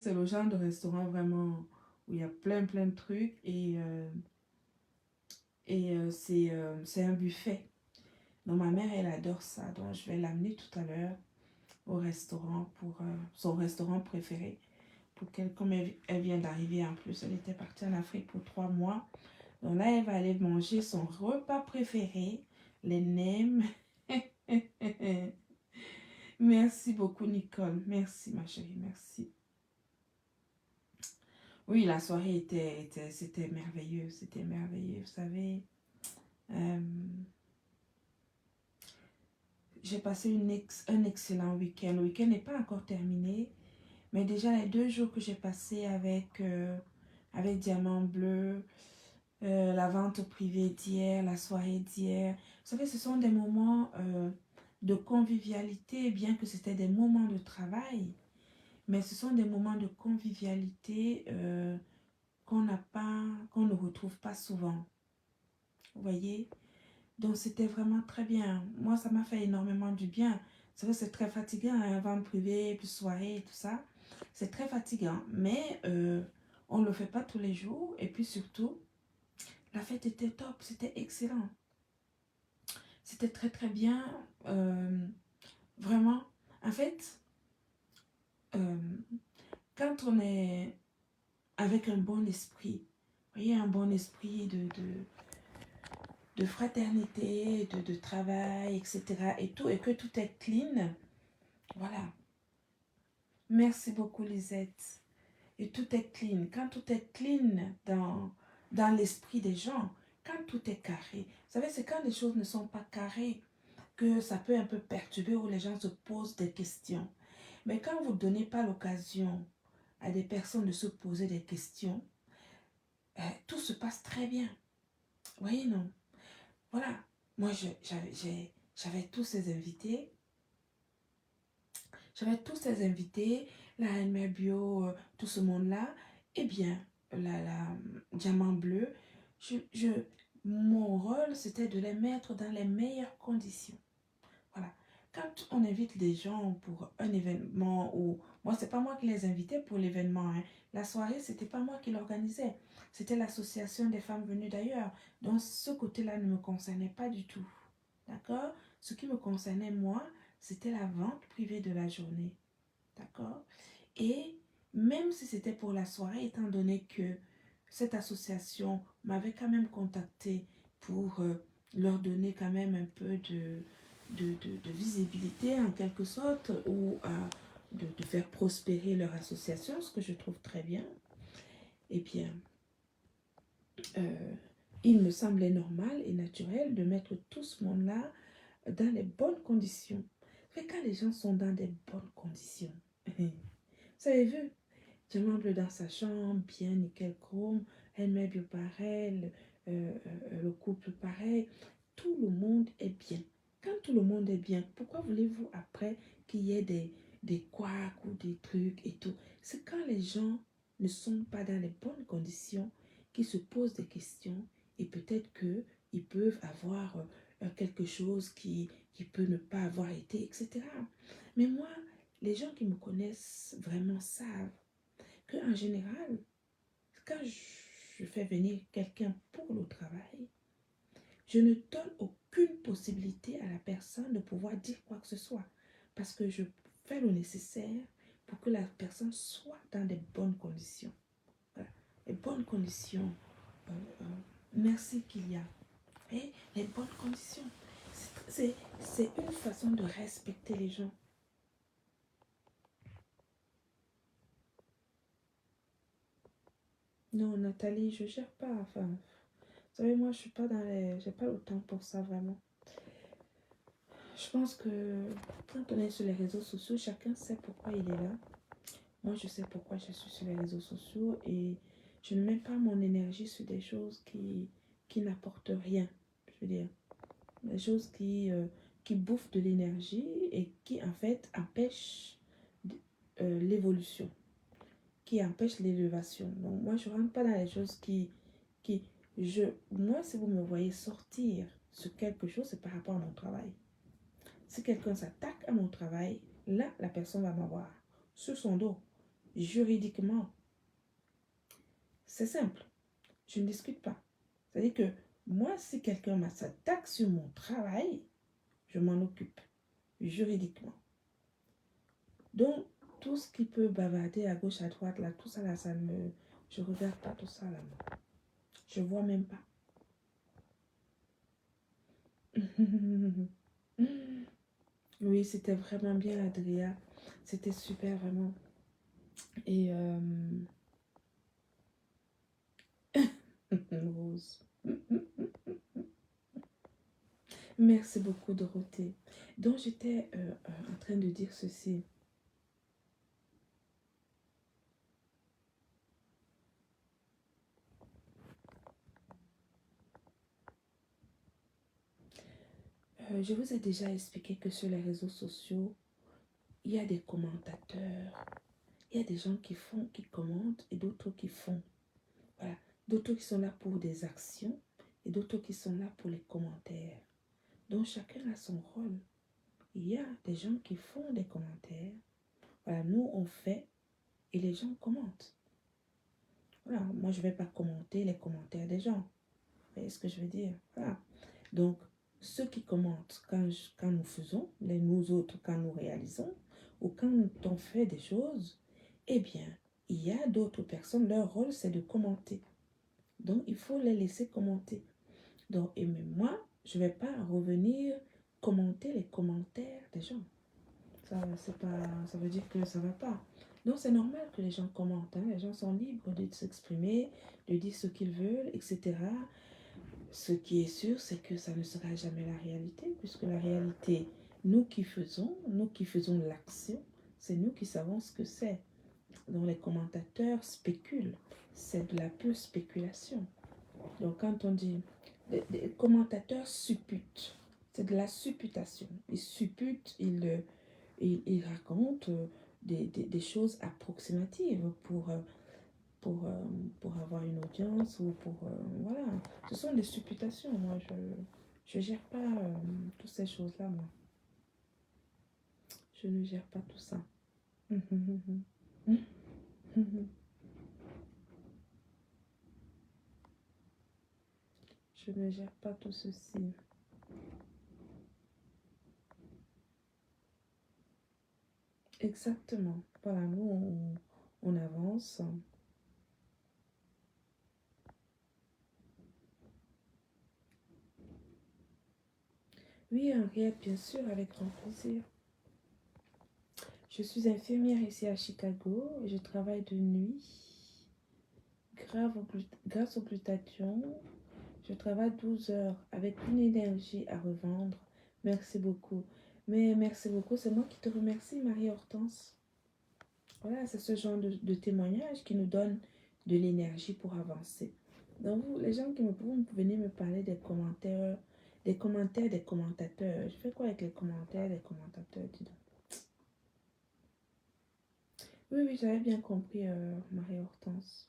C'est le genre de restaurant vraiment où il y a plein de trucs c'est un buffet. Donc ma mère, elle adore ça. Donc je vais l'amener tout à l'heure au restaurant pour son restaurant préféré. Pour qu'elle, comme elle vient d'arriver en plus, elle était partie en Afrique pour 3 mois. Donc là, elle va aller manger son repas préféré, les nems. Merci beaucoup, Nicole. Merci, ma chérie, merci. Oui, la soirée c'était merveilleux, c'était merveilleux. Vous savez, euh, j'ai passé un excellent week-end. Le week-end n'est pas encore terminé, mais déjà les 2 jours que j'ai passé avec Diamant Bleu, la vente privée d'hier, la soirée d'hier. Vous savez, ce sont des moments de convivialité, bien que c'était des moments de travail, mais ce sont des moments de convivialité qu'on ne retrouve pas souvent. Vous voyez? Donc, c'était vraiment très bien. Moi, ça m'a fait énormément du bien. C'est vrai, c'est très fatigant, hein, vente privée, puis soirée et tout ça. C'est très fatigant, mais on ne le fait pas tous les jours. Et puis surtout, la fête était top, c'était excellent. C'était très bien. Vraiment, en fait, euh, quand on est avec un bon esprit, vous voyez, un bon esprit de fraternité, de travail, etc. Et tout, et que tout est clean, voilà. Merci beaucoup, Lisette. Et tout est clean. Quand tout est clean dans l'esprit des gens, quand tout est carré, vous savez, c'est quand les choses ne sont pas carrées que ça peut un peu perturber ou les gens se posent des questions. Mais quand vous ne donnez pas l'occasion à des personnes de se poser des questions, tout se passe très bien. Vous voyez, non? Voilà. Moi, j'avais tous ces invités. J'avais tous ces invités, la NMA Bio, tout ce monde-là. Eh bien, la Diamant Bleu, je, mon rôle, c'était de les mettre dans les meilleures conditions. Voilà. Quand on invite des gens pour un événement, ou moi, c'est pas moi qui les invitais pour l'événement, hein. La soirée, c'était pas moi qui l'organisais. C'était l'association des femmes venues d'ailleurs. Donc, ce côté-là ne me concernait pas du tout. D'accord? Ce qui me concernait, moi, c'était la vente privée de la journée. D'accord? Et même si c'était pour la soirée, étant donné que cette association m'avait quand même contacté pour leur donner quand même un peu de visibilité en quelque sorte, ou de faire prospérer leur association, ce que je trouve très bien, eh bien, euh, il me semblait normal et naturel de mettre tout ce monde-là dans les bonnes conditions. Mais quand les gens sont dans des bonnes conditions, vous avez vu, Diamant Bleu dans sa chambre, bien nickel chrome, elle met bien pareil, le couple pareil, tout le monde est bien. Quand tout le monde est bien, pourquoi voulez-vous après qu'il y ait des couacs ou des trucs et tout? C'est quand les gens ne sont pas dans les bonnes conditions qu'ils se posent des questions et peut-être qu'ils peuvent avoir quelque chose qui peut ne pas avoir été, etc. Mais moi, les gens qui me connaissent vraiment savent qu'en général, quand je fais venir quelqu'un pour le travail, je ne donne aucune possibilité à la personne de pouvoir dire quoi que ce soit. Parce que je fais le nécessaire pour que la personne soit dans des bonnes conditions. Voilà. Les bonnes conditions. Euh, euh, merci qu'il y a. Et les bonnes conditions. C'est une façon de respecter les gens. Non, Nathalie, je gère pas. Enfin, vous savez, moi, je suis pas dans les... J'ai pas le temps pour ça, vraiment. Je pense que quand on est sur les réseaux sociaux, chacun sait pourquoi il est là. Moi, je sais pourquoi je suis sur les réseaux sociaux et je ne mets pas mon énergie sur des choses qui n'apportent rien. Je veux dire, des choses qui bouffent de l'énergie et qui, en fait, empêchent l'évolution, qui empêchent l'élévation. Donc, moi, je ne rentre pas dans les choses qui moi, si vous me voyez sortir sur quelque chose, c'est par rapport à mon travail. Si quelqu'un s'attaque à mon travail, là, la personne va m'avoir sur son dos. juridiquement, c'est simple. Je ne discute pas. C'est-à-dire que moi, si quelqu'un s'attaque sur mon travail, je m'en occupe juridiquement. Donc, tout ce qui peut bavarder à gauche, à droite, là, tout ça, là, ça me... Je regarde pas tout ça, là, moi. Je vois même pas. Oui, c'était vraiment bien, Adria. C'était super, vraiment. Et... Rose. Merci beaucoup, Dorothée. Donc, j'étais en train de dire ceci. Je vous ai déjà expliqué que sur les réseaux sociaux, il y a des commentateurs. Il y a des gens qui font, qui commentent et d'autres qui font. Voilà. D'autres qui sont là pour des actions et d'autres qui sont là pour les commentaires. Donc, chacun a son rôle. Il y a des gens qui font des commentaires. Voilà, nous, on fait et les gens commentent. Voilà, moi, je ne vais pas commenter les commentaires des gens. Vous voyez ce que je veux dire? Voilà. Donc, ceux qui commentent quand nous faisons, nous autres quand nous réalisons, ou quand on fait des choses, eh bien, il y a d'autres personnes, leur rôle c'est de commenter. Donc, il faut les laisser commenter. Donc, et même moi, je ne vais pas revenir commenter les commentaires des gens. Ça veut dire que ça ne va pas. Donc, c'est normal que les gens commentent. Hein. Les gens sont libres de s'exprimer, de dire ce qu'ils veulent, etc. Ce qui est sûr, c'est que ça ne sera jamais la réalité, puisque la réalité, nous qui faisons l'action, c'est nous qui savons ce que c'est. Donc les commentateurs spéculent, c'est de la pure spéculation. Donc quand on dit, les commentateurs supputent, c'est de la supputation. Ils supputent, ils racontent des choses approximatives pour avoir une audience ou pour... voilà, ce sont des supputations. Moi, je ne gère pas toutes ces choses-là, moi. Je ne gère pas tout ça. Je ne gère pas tout ceci. Exactement. Voilà, nous, on avance. Oui, Henriette, bien sûr, avec grand plaisir. Je suis infirmière ici à Chicago et je travaille de nuit. Grâce au glutathion, je travaille 12 heures avec une énergie à revendre. Merci beaucoup. Mais merci beaucoup, c'est moi qui te remercie, Marie-Hortense. Voilà, c'est ce genre de témoignage qui nous donne de l'énergie pour avancer. Donc, vous, les gens qui vous venez me parler des commentaires, des commentateurs. Je fais quoi avec les commentaires des commentateurs, dis donc. Oui, oui, j'avais bien compris, Marie-Hortense.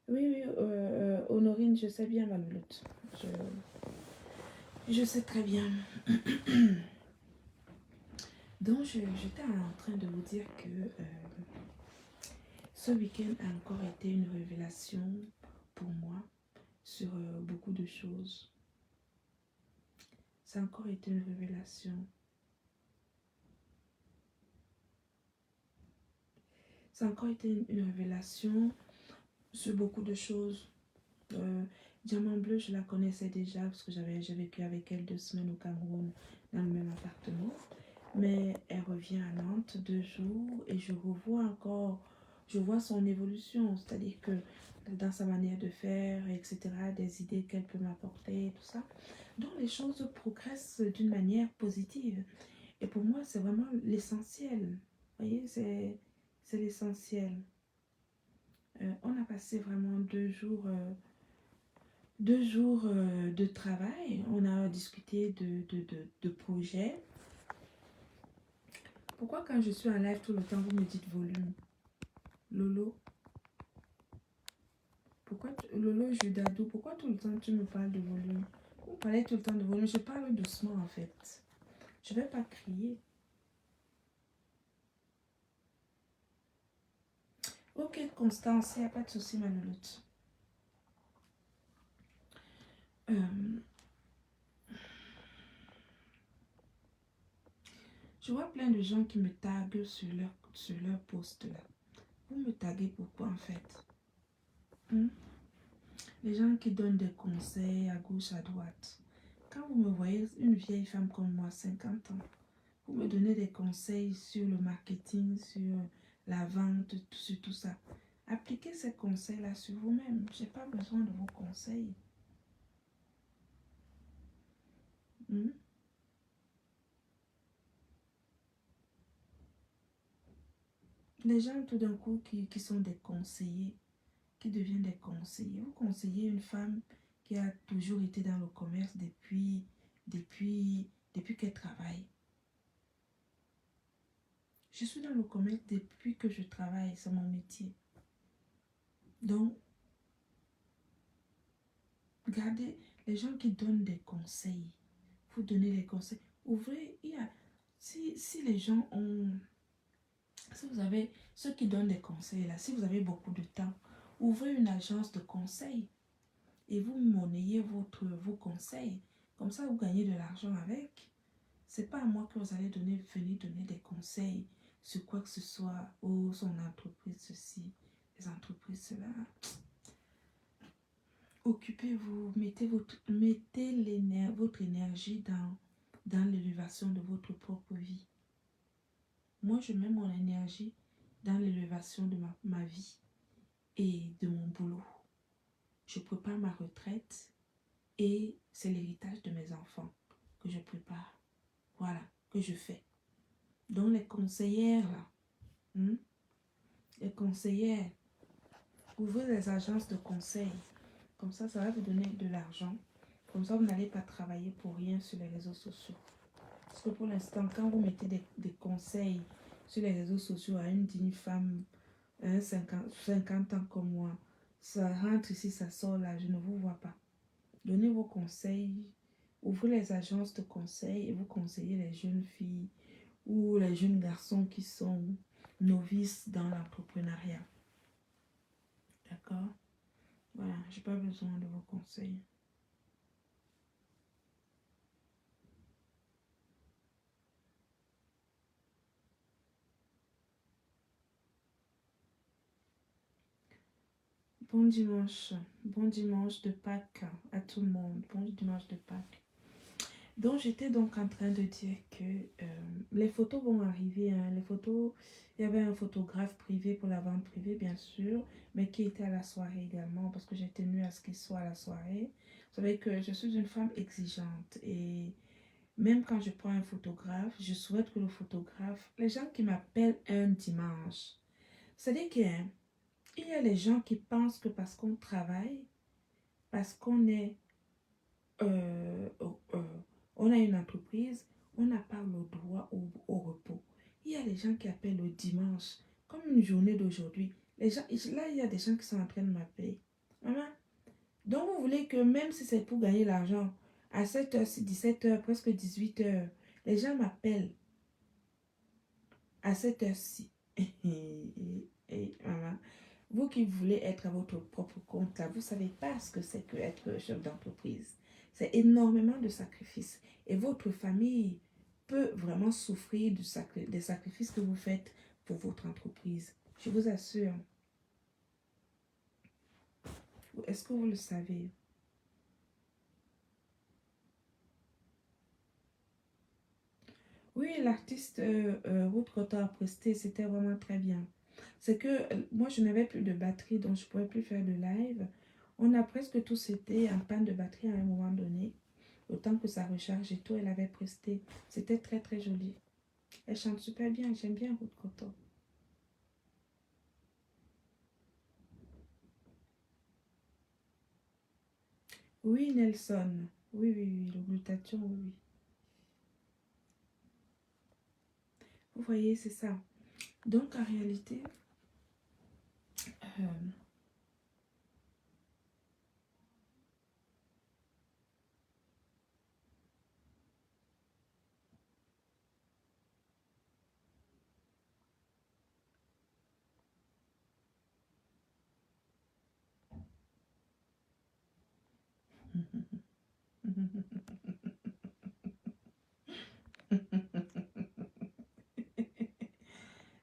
Oui, oui, Honorine, je sais bien, ma louloute. Je sais très bien. Donc, j'étais en train de vous dire que ce week-end a encore été une révélation pour moi sur beaucoup de choses. Ça a encore été une révélation. Ça a encore été une révélation sur beaucoup de choses. Diamant Bleu, je la connaissais déjà parce que j'ai vécu avec elle 2 semaines au Cameroun dans le même appartement. Mais elle revient à Nantes 2 jours et je vois son évolution. C'est-à-dire que dans sa manière de faire, etc., des idées qu'elle peut m'apporter, tout ça. Donc les choses progressent d'une manière positive. Et pour moi, c'est vraiment l'essentiel. Vous voyez, c'est l'essentiel. On a passé vraiment 2 jours de travail. On a discuté de projets. Pourquoi quand je suis en live tout le temps, vous me dites volume? Lolo? Lolo Judadou, pourquoi tout le temps tu me parles de volume? Vous parlez tout le temps de volume. Je parle doucement en fait. Je ne vais pas crier. Ok, Constance, il n'y a pas de souci, ma louloute. Je vois plein de gens qui me taguent sur leur post là. Vous me taguez pourquoi en fait? Les gens qui donnent des conseils à gauche, à droite. Quand vous me voyez, une vieille femme comme moi, 50 ans, vous me donnez des conseils sur le marketing, sur la vente, sur tout ça. Appliquez ces conseils-là sur vous-même. Je n'ai pas besoin de vos conseils. Hmm? Les gens tout d'un coup qui sont des conseillers, qui deviennent des conseillers. Vous conseillez une femme qui a toujours été dans le commerce depuis qu'elle travaille. Je suis dans le commerce depuis que je travaille, c'est mon métier. Donc, regardez, les gens qui donnent des conseils, vous donnez des conseils. Ouvrez, si les gens ont, si vous avez, ceux qui donnent des conseils là, si vous avez beaucoup de temps, ouvrez une agence de conseils et vous monnayez vos conseils. Comme ça, vous gagnez de l'argent avec. C'est pas à moi que vous allez venir donner des conseils sur quoi que ce soit. Oh, son entreprise, ceci, les entreprises, cela. Occupez-vous, mettez votre énergie dans l'élévation de votre propre vie. Moi, je mets mon énergie dans l'élévation de ma vie et de mon boulot. Je prépare ma retraite et c'est l'héritage de mes enfants que je prépare. Voilà, que je fais. Donc les conseillères, là, les conseillères, ouvrez des agences de conseil. Comme ça va vous donner de l'argent. Comme ça, vous n'allez pas travailler pour rien sur les réseaux sociaux. Parce que pour l'instant, quand vous mettez des conseils sur les réseaux sociaux à une digne femme, 50 ans comme moi, ça rentre ici, ça sort là, je ne vous vois pas. Donnez vos conseils, ouvrez les agences de conseil et vous conseillez les jeunes filles ou les jeunes garçons qui sont novices dans l'entrepreneuriat. D'accord? Voilà, j'ai pas besoin de vos conseils. Bon dimanche de Pâques à tout le monde. Bon dimanche de Pâques. Donc, j'étais donc en train de dire que les photos vont arriver. Hein. Les photos, il y avait un photographe privé pour la vente privée, bien sûr, mais qui était à la soirée également, parce que j'ai tenu à ce qu'il soit à la soirée. Vous savez que je suis une femme exigeante et même quand je prends un photographe, je souhaite que le photographe, les gens qui m'appellent un dimanche, c'est-à-dire qu'il y a les gens qui pensent que parce qu'on travaille, parce qu'on est euh, euh, on a une entreprise, on n'a pas le droit au repos. Il y a des gens qui appellent le dimanche, comme une journée d'aujourd'hui. Là, il y a des gens qui sont en train de m'appeler. Maman, donc vous voulez que même si c'est pour gagner l'argent, à 7h, 17h, presque 18h, les gens m'appellent à cette heure-ci. Maman, vous qui voulez être à votre propre compte, là, vous ne savez pas ce que c'est que être chef d'entreprise. C'est énormément de sacrifices. Et votre famille peut vraiment souffrir des sacrifices que vous faites pour votre entreprise. Je vous assure. Est-ce que vous le savez? Oui, l'artiste Ruth Cotter a presté, c'était vraiment très bien. C'est que moi, je n'avais plus de batterie, donc je ne pouvais plus faire de live. On a presque tous été en panne de batterie à un moment donné. Autant que ça recharge et tout, elle avait presté. C'était très, très joli. Elle chante super bien, j'aime bien Ruth Cotter. Oui, Nelson. Oui, oui, oui, le glutathion, oui, oui. Vous voyez, c'est ça. Donc, en réalité, euh,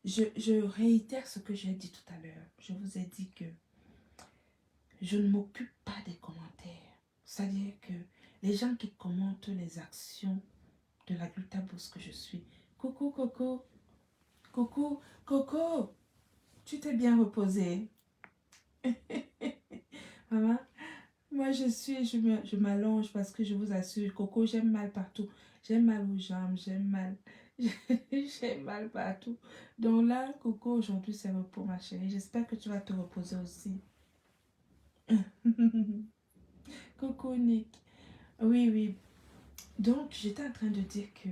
Je réitère ce que j'ai dit tout à l'heure. Je vous ai dit que je ne m'occupe pas des commentaires. C'est-à-dire que les gens qui commentent les actions de la glutabose que je suis. Coucou, Coco. Coucou, Coco. Tu t'es bien reposé. Maman, moi je m'allonge parce que je vous assure, Coco, j'aime mal partout. J'ai mal aux jambes, j'ai mal. J'ai mal partout. Donc là, Coco, aujourd'hui c'est repos, ma chérie. J'espère que tu vas te reposer aussi. Coucou, Nick. Oui, oui. Donc, j'étais en train de dire que...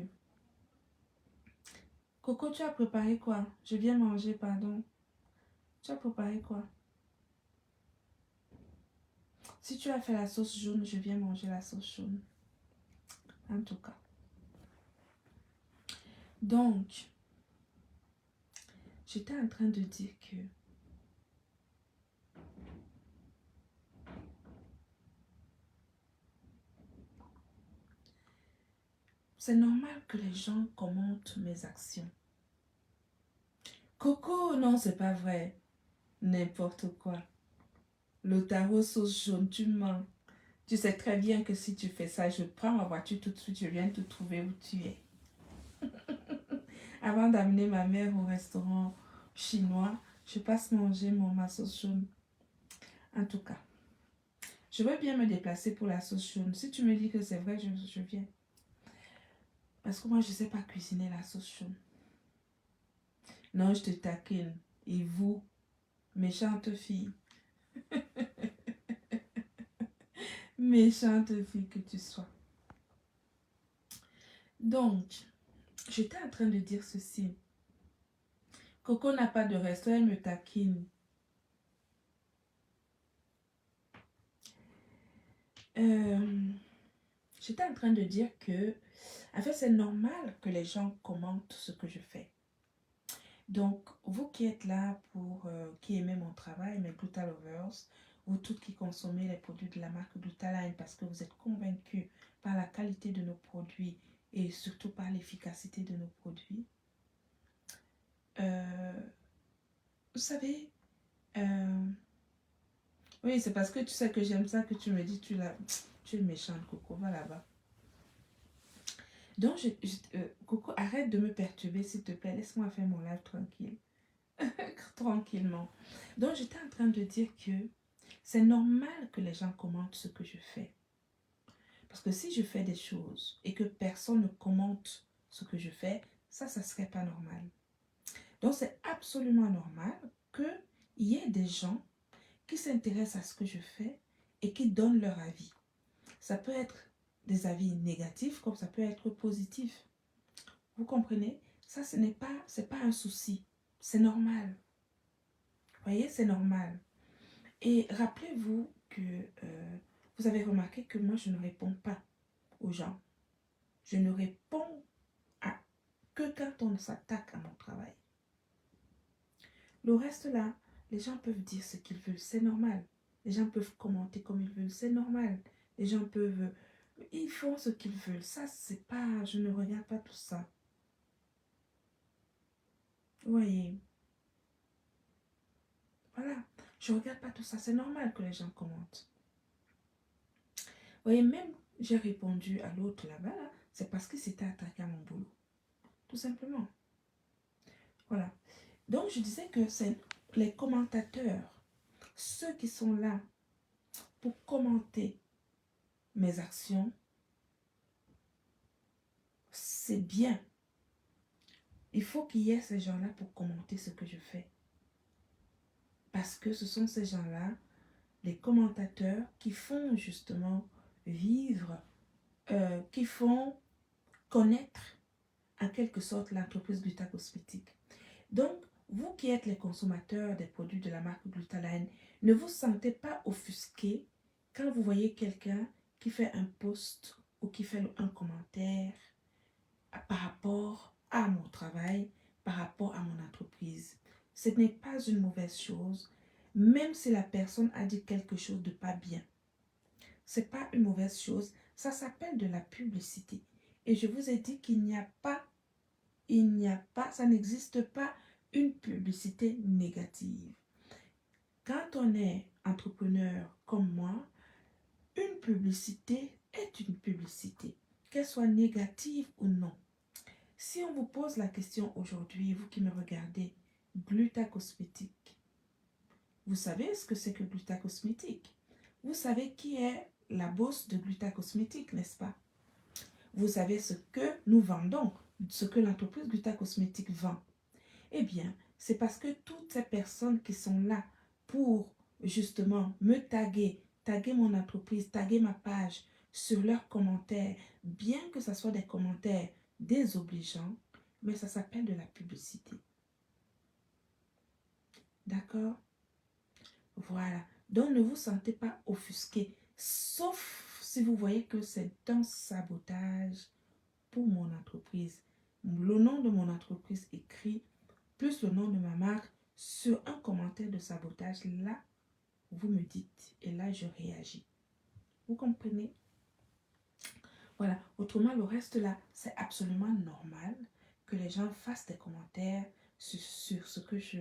Coco, tu as préparé quoi? Je viens manger, pardon. Tu as préparé quoi? Si tu as fait la sauce jaune, je viens manger la sauce jaune. En tout cas. Donc, j'étais en train de dire que... C'est normal que les gens commentent mes actions. Coco, non, c'est pas vrai. N'importe quoi. Le tarot sauce jaune, tu mens. Tu sais très bien que si tu fais ça, je prends ma voiture tout de suite, je viens te trouver où tu es. Avant d'amener ma mère au restaurant chinois, je passe manger ma sauce jaune. En tout cas, je veux bien me déplacer pour la sauce jaune. Si tu me dis que c'est vrai, je viens. Parce que moi, je ne sais pas cuisiner la sauce jaune. Non, je te taquine. Et vous, méchante fille. Méchante fille que tu sois. Donc, j'étais en train de dire ceci. Coco n'a pas de resto, elle me taquine. J'étais en train de dire que, en fait, c'est normal que les gens commentent ce que je fais. Donc, vous qui êtes là qui aimez mon travail, mes Glutalovers, vous toutes qui consommez les produits de la marque Glutaline parce que vous êtes convaincus par la qualité de nos produits et surtout par l'efficacité de nos produits. Vous savez, oui, c'est parce que tu sais que j'aime ça que tu me dis, tu es méchante, Coco, va là-bas. Donc, Coco, arrête de me perturber, s'il te plaît. Laisse-moi faire mon live tranquille. Tranquillement. Donc, j'étais en train de dire que c'est normal que les gens commentent ce que je fais. Parce que si je fais des choses et que personne ne commente ce que je fais, ça ne serait pas normal. Donc, c'est absolument normal qu'il y ait des gens qui s'intéressent à ce que je fais et qui donnent leur avis. Ça peut être des avis négatifs comme ça peut être positif. Vous comprenez? Ça, c'est pas un souci. C'est normal. Vous voyez, c'est normal. Et rappelez-vous que vous avez remarqué que moi, je ne réponds pas aux gens. Je ne réponds que quand on s'attaque à mon travail. Le reste là, les gens peuvent dire ce qu'ils veulent, c'est normal. Les gens peuvent commenter comme ils veulent, c'est normal. Les gens peuvent... Ils font ce qu'ils veulent. Ça, c'est pas... Je ne regarde pas tout ça. Vous voyez? Voilà. Je ne regarde pas tout ça. C'est normal que les gens commentent. Vous voyez, même j'ai répondu à l'autre là-bas, là, c'est parce que c'était attaqué à mon boulot. Tout simplement. Voilà. Donc, je disais que c'est les commentateurs, ceux qui sont là pour commenter mes actions, c'est bien. Il faut qu'il y ait ces gens-là pour commenter ce que je fais. Parce que ce sont ces gens-là, les commentateurs, qui font justement vivre, qui font connaître en quelque sorte l'entreprise Glutacosmétique. Donc, vous qui êtes les consommateurs des produits de la marque Glutaline, ne vous sentez pas offusqué quand vous voyez quelqu'un qui fait un post ou qui fait un commentaire par rapport à mon travail, par rapport à mon entreprise. Ce n'est pas une mauvaise chose, même si la personne a dit quelque chose de pas bien. c'est pas une mauvaise chose. Ça s'appelle de la publicité. Et je vous ai dit qu'il n'y a pas, ça n'existe pas une publicité négative. Quand on est entrepreneur comme moi, une publicité est une publicité, qu'elle soit négative ou non. Si on vous pose la question aujourd'hui, vous qui me regardez, Glutacosmétique, vous savez ce que c'est que Glutacosmétique? Vous savez qui est la boss de Glutacosmétique, n'est-ce pas? Vous savez ce que nous vendons, ce que l'entreprise Glutacosmétique vend. Eh bien, c'est parce que toutes ces personnes qui sont là pour justement me taguer mon entreprise, taguer ma page sur leurs commentaires, bien que ce soit des commentaires désobligeants, mais ça s'appelle de la publicité. D'accord? Voilà. Donc, ne vous sentez pas offusqué, sauf si vous voyez que c'est un sabotage pour mon entreprise. Le nom de mon entreprise écrit plus le nom de ma marque sur un commentaire de sabotage. Là, vous me dites et là, je réagis. Vous comprenez? Voilà. Autrement, le reste là, c'est absolument normal que les gens fassent des commentaires sur ce que je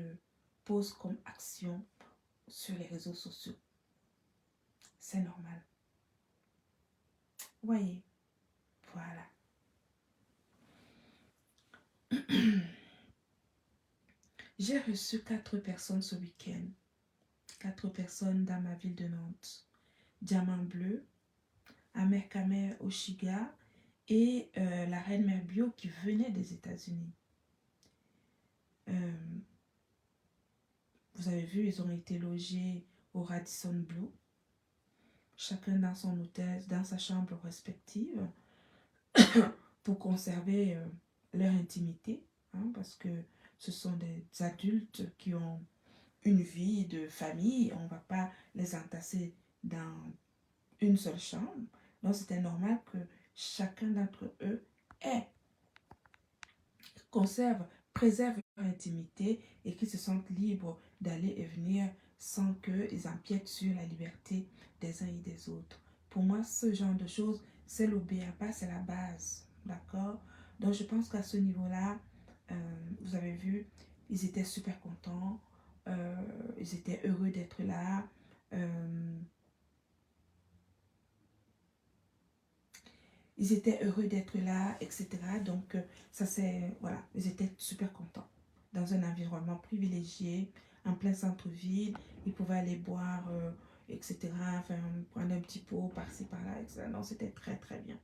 pose comme action sur les réseaux sociaux. C'est normal. Voyez, voilà. J'ai reçu 4 personnes ce week-end. 4 personnes dans ma ville de Nantes. Diamant Bleu, Amer Kamer Oshiga et la reine mère bio qui venait des États-Unis. Vous avez vu, ils ont été logés au Radisson Blu, chacun dans son hôtel, dans sa chambre respective, pour conserver leur intimité, hein, parce que ce sont des adultes qui ont une vie de famille, on ne va pas les entasser dans une seule chambre. Donc c'était normal que chacun d'entre eux préserve leur intimité et qu'ils se sentent libres d'aller et venir sans qu'ils empiètent sur la liberté des uns et des autres. Pour moi, ce genre de choses, c'est le b.a.-ba, c'est la base. D'accord? Donc je pense qu'à ce niveau-là, vous avez vu, ils étaient super contents, ils étaient heureux d'être là. Ils étaient heureux d'être là, etc. Donc, ça c'est, voilà, ils étaient super contents. Dans un environnement privilégié, en plein centre-ville, ils pouvaient aller boire, etc. Enfin, prendre un petit pot par-ci, par-là, etc. Non, c'était très, très bien.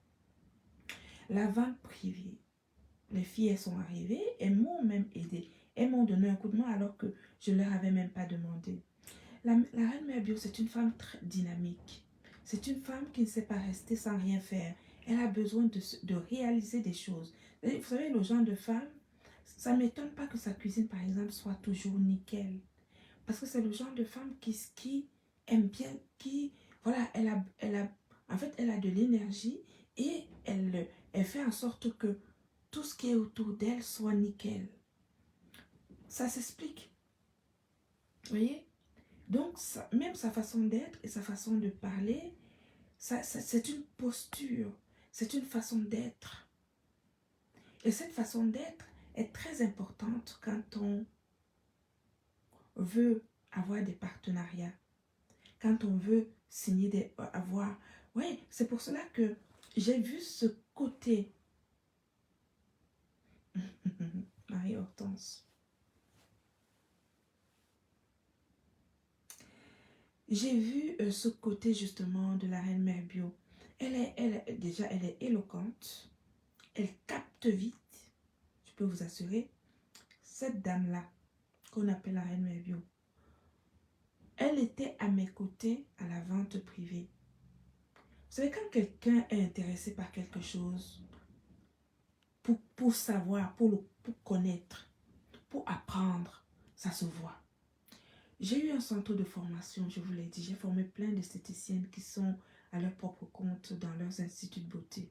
La vente privée. Les filles, elles sont arrivées, elles m'ont même aidé. Elles m'ont donné un coup de main alors que je ne leur avais même pas demandé. La reine mère bio, c'est une femme très dynamique. C'est une femme qui ne sait pas rester sans rien faire. Elle a besoin de réaliser des choses. Et vous savez, le genre de femme, ça ne m'étonne pas que sa cuisine, par exemple, soit toujours nickel. Parce que c'est le genre de femme qui aime bien, voilà, en fait, elle a de l'énergie et elle fait en sorte que tout ce qui est autour d'elle soit nickel. Ça s'explique. Vous voyez? Donc, même sa façon d'être et sa façon de parler, c'est une posture, c'est une façon d'être. Et cette façon d'être est très importante quand on veut avoir des partenariats, quand on veut signer avoir. Oui, c'est pour cela que j'ai vu ce côté. Marie-Hortense. J'ai vu ce côté justement de la reine mère bio. Déjà, elle est éloquente. Elle capte vite. Je peux vous assurer. Cette dame-là, qu'on appelle la reine mère bio, elle était à mes côtés à la vente privée. Vous savez, quand quelqu'un est intéressé par quelque chose, pour savoir, pour connaître, pour apprendre, ça se voit. J'ai eu un centre de formation, je vous l'ai dit. J'ai formé plein d'esthéticiennes qui sont à leur propre compte dans leurs instituts de beauté.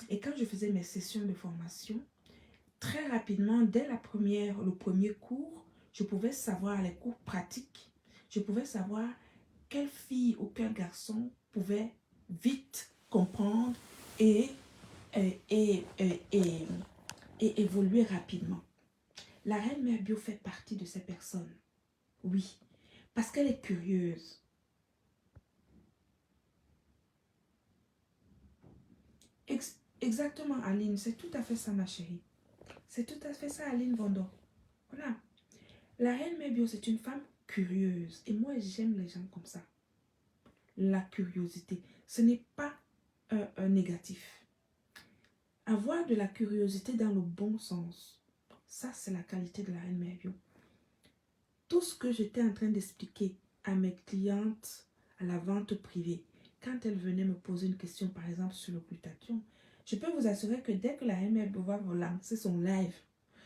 Et quand je faisais mes sessions de formation, très rapidement, dès le premier cours, je pouvais savoir les cours pratiques. Je pouvais savoir quelle fille ou quel garçon pouvait vite comprendre et, et, et, et, et- et évoluer rapidement. La reine mère bio fait partie de ces personnes. Oui, parce qu'elle est curieuse. Exactement, Aline, c'est tout à fait ça, ma chérie. C'est tout à fait ça, Aline Vondo. Voilà. La reine mère bio, c'est une femme curieuse. Et moi, j'aime les gens comme ça. La curiosité, ce n'est pas un négatif. Avoir de la curiosité dans le bon sens, ça, c'est la qualité de la reine mère bio. Tout ce que j'étais en train d'expliquer à mes clientes à la vente privée, quand elles venaient me poser une question, par exemple, sur le glutathion, je peux vous assurer que dès que la reine mère bio va relancer son live,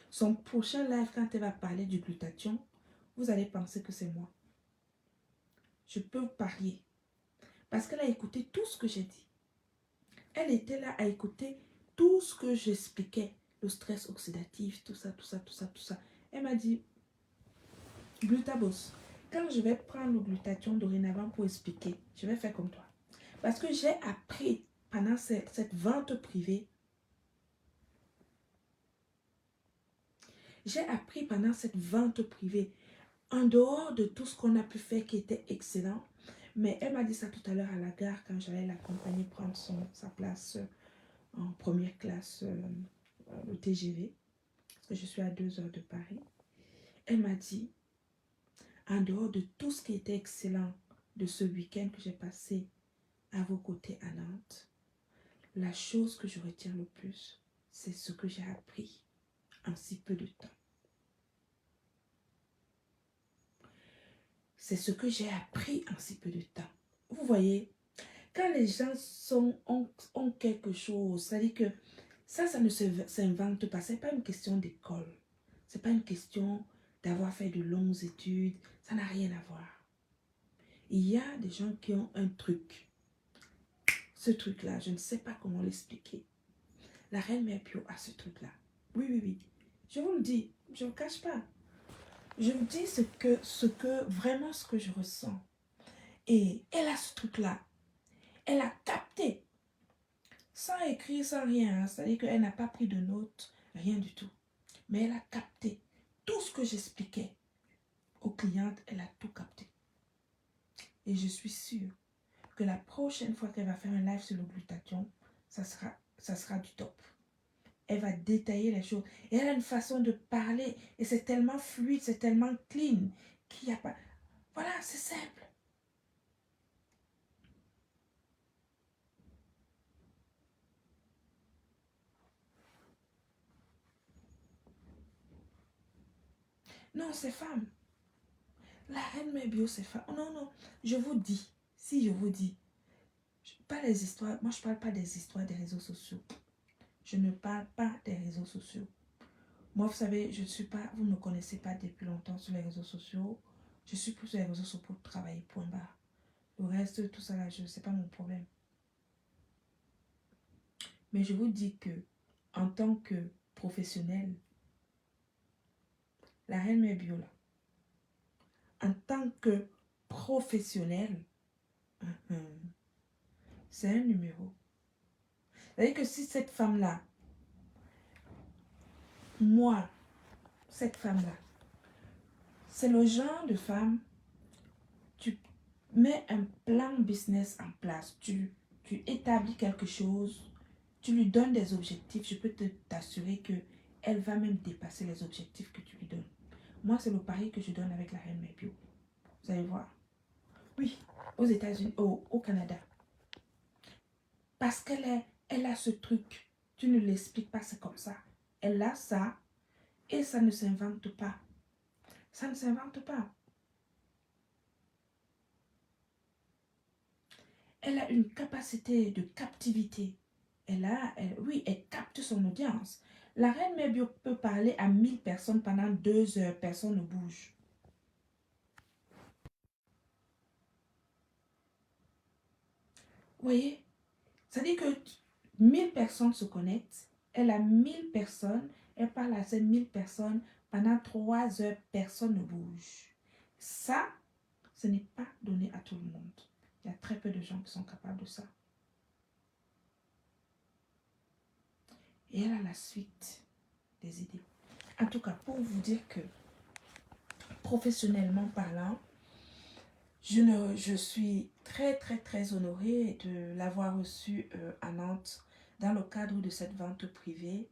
son prochain live, quand elle va parler du glutathion, vous allez penser que c'est moi. Je peux parier. Parce qu'elle a écouté tout ce que j'ai dit. Elle était là à écouter tout ce que j'expliquais. Le stress oxydatif, tout ça, tout ça, tout ça, tout ça. Elle m'a dit, Glutabos, quand je vais prendre le glutathion dorénavant pour expliquer, je vais faire comme toi. Parce que j'ai appris pendant cette vente privée, en dehors de tout ce qu'on a pu faire qui était excellent, mais elle m'a dit ça tout à l'heure à la gare quand j'allais l'accompagner prendre sa place en première classe, le TGV, parce que je suis à 2 heures de Paris. Elle m'a dit, en dehors de tout ce qui était excellent de ce week-end que j'ai passé à vos côtés à Nantes, la chose que je retiens le plus, c'est ce que j'ai appris en si peu de temps. C'est ce que j'ai appris en si peu de temps. Vous voyez, quand les gens ont quelque chose, c'est-à-dire que ça ne s'invente pas. Ce n'est pas une question d'école. Ce n'est pas une question d'avoir fait de longues études. Ça n'a rien à voir. Il y a des gens qui ont un truc. Ce truc-là, je ne sais pas comment l'expliquer. La reine mère Pio a ce truc-là. Oui, oui, oui. Je vous le dis, je ne le cache pas. Je vous dis vraiment ce que je ressens. Et elle a ce truc-là. Elle a capté. Sans écrire, sans rien. C'est-à-dire qu'elle n'a pas pris de notes, rien du tout. Mais elle a capté tout ce que j'expliquais aux clientes. Elle a tout capté. Et je suis sûre que la prochaine fois qu'elle va faire un live sur le glutathion, ça sera du top. Elle va détailler les choses. Et elle a une façon de parler. Et c'est tellement fluide, c'est tellement clean qu'il n'y a pas... Voilà, c'est simple. Non, c'est femme. La reine mère bio, c'est femme. Non, non. Je vous dis, si je vous dis, pas les histoires, moi je ne parle pas des histoires des réseaux sociaux. Je ne parle pas des réseaux sociaux. Moi, vous savez, je ne suis pas, vous ne me connaissez pas depuis longtemps sur les réseaux sociaux. Je suis plus sur les réseaux sociaux pour travailler, point barre. Le reste, tout ça là, ce n'est pas mon problème. Mais je vous dis que, en tant que professionnel, la reine mère bio là, en tant que professionnel, c'est un numéro. C'est-à-dire que si cette femme-là, moi, cette femme-là, c'est le genre de femme, tu mets un plan business en place, tu établis quelque chose, tu lui donnes des objectifs, je peux t'assurer que elle va même dépasser les objectifs que tu lui donnes. Moi, c'est le pari que je donne avec la reine mère bio. Vous allez voir. Oui, aux États-Unis, au Canada. Parce elle a ce truc. Tu ne l'expliques pas, c'est comme ça. Elle a ça et ça ne s'invente pas. Ça ne s'invente pas. Elle a une capacité de captivité. Oui, elle capte son audience. La reine mère bio peut parler à 1000 personnes pendant 2 heures. Personne ne bouge. Vous voyez? Ça dit que 1000 personnes se connectent. Elle a 1000 personnes. Elle parle à ces 1000 personnes. Pendant 3 heures, personne ne bouge. Ça, ce n'est pas donné à tout le monde. Il y a très peu de gens qui sont capables de ça. et elle a la suite des idées. En tout cas, pour vous dire que professionnellement parlant, je suis très, très, très honorée de l'avoir reçue à Nantes dans le cadre de cette vente privée.